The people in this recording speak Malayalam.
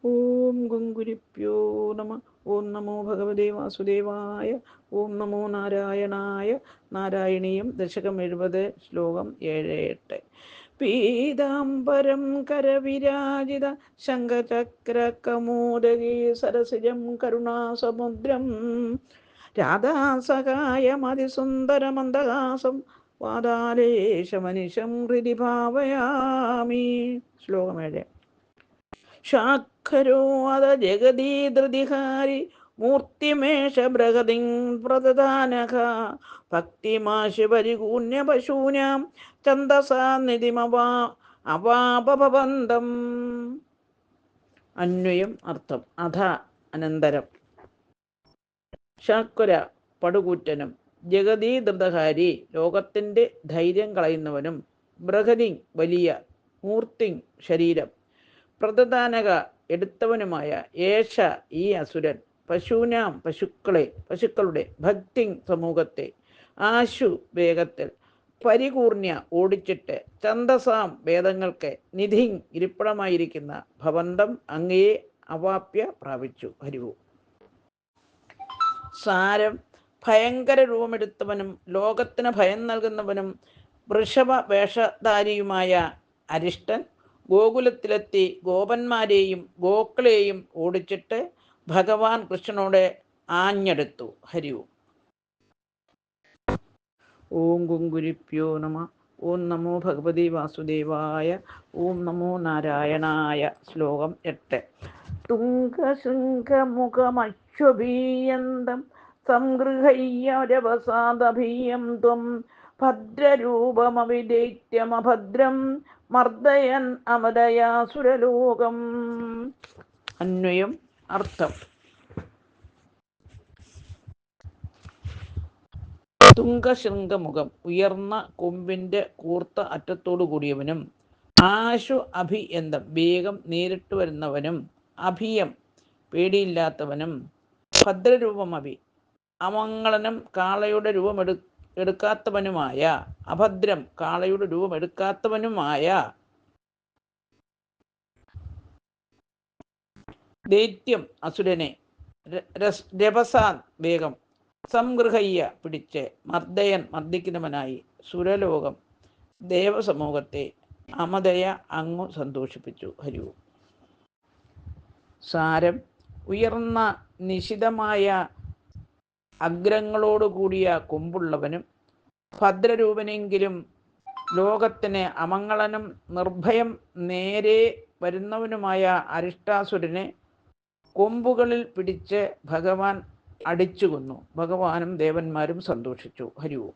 ഓം ഗുങ്കുരിപ്യോ നമ. ഓം നമോ ഭഗവതേ വാസുദേവായ. ഓം നമോ നാരായണായ. നാരായണീയം ദശകം 70 ശ്ലോകം 7-8. പീതാംബരം കരവിരാജിത ശംഖചക്ര കമോദഗീ സരസിജം കരുണാസമുദ്രം രാധാസഹായമതിസുന്ദരമന്ദഹാസം വാതാലേശമനിശം ഹൃദി ഭാവയാമി. ശ്ലോകം 7. ശാഖരോ അത ജഗദീധൃതിഹാരി മൂർത്തിമേഷ ബൃഹതിം പ്രദധാനക ഭക്തിമാശു പരികൂണ്യ പശൂനാം ഛന്ദസാ നിധിമവാ അവാപഭവന്തം. അന്വയം അർത്ഥം. അഥ അനന്തരം. ശാക്വര പടുകൂറ്റനും, ജഗതീധൃതഹാരി ലോകത്തിൻ്റെ ധൈര്യം കളയുന്നവനും, ബൃഹതി വലിയ, മൂർത്തി ശരീരം, പ്രദധാനക എടുത്തവനുമായ ഏഷ ഈ അസുരൻ, പശൂനാം പശുക്കളുടെ, ഭക്തി സമൂഹത്തെ, ആശു വേഗത്തിൽ, പരികൂർണ്യ ഓടിച്ചിട്ട്, ഛന്ദസാം വേദങ്ങൾക്ക്, നിധി ഇരിപ്പിടമായിരിക്കുന്ന, ഭവന്തം അങ്ങയെ അവാപ്യ പ്രാപിച്ചു. ഹരിവു. സാരം. ഭയങ്കര രൂപമെടുത്തവനും ലോകത്തിന് ഭയം നൽകുന്നവനും വൃഷഭ വേഷധാരിയുമായ അരിഷ്ടൻ ഗോകുലത്തിലെത്തി ഗോപന്മാരെയും ഗോക്കളെയും ഓടിച്ചിട്ട് ഭഗവാൻ കൃഷ്ണനോട് ആഞ്ഞെടുത്തു. ഹരിവു. ഓം ഗുങ്കുരിപ്യോ നമ. ഓം നമോ ഭഗവതി വാസുദേവായ. ഓം നമോ നാരായണായ. ശ്ലോകം 8. തുംഗശൃംഖമുഖമശ്വഭീയന്തം സംഗൃഹയ്യരവസാദഭീയം ത്വം ഭദ്രരൂപമവിദൈത്യമഭദ്രം മർദ്ദയൻ അമരയാസുരലോകം. അന്വയം അർത്ഥം. തുംഗശൃംഗമുഖം ഉയർന്ന കൊമ്പിൻ്റെ കൂർത്ത അറ്റത്തോടു കൂടിയവനും, ആശു അഭിയന്തം വേഗം നേരിട്ട് വരുന്നവനും, അഭിയം പേടിയില്ലാത്തവനും, ഭദ്രരൂപമഭി അമംഗളനും കാളയുടെ എടുക്കാത്തവനുമായ, അഭദ്രം കാളയുടെ രൂപമെടുക്കാത്തവനുമായ, ദൈത്യം അസുരനെ, രഭസാൻ വേഗം, സംഗൃഹയ്യ പിടിച്ച്, മർദ്ദയൻ മർദ്ദിക്കുന്നവനായി, സുരലോകം ദേവസമൂഹത്തെ, അമദയ അങ്ങു സന്തോഷിപ്പിച്ചു. ഹരിവു. സാരം. ഉയർന്ന നിശിതമായ അഗ്രങ്ങളോടുകൂടിയ കൊമ്പുള്ളവനും ഭദ്രരൂപനെങ്കിലും ലോകത്തിന് അമംഗളനും നിർഭയം നേരെ വരുന്നവനുമായ അരിഷ്ടാസുരനെ കൊമ്പുകളിൽ പിടിച്ച് ഭഗവാൻ അടിച്ചു കൊന്നു. ഭഗവാനും ദേവന്മാരും സന്തോഷിച്ചു. ഹരിവു.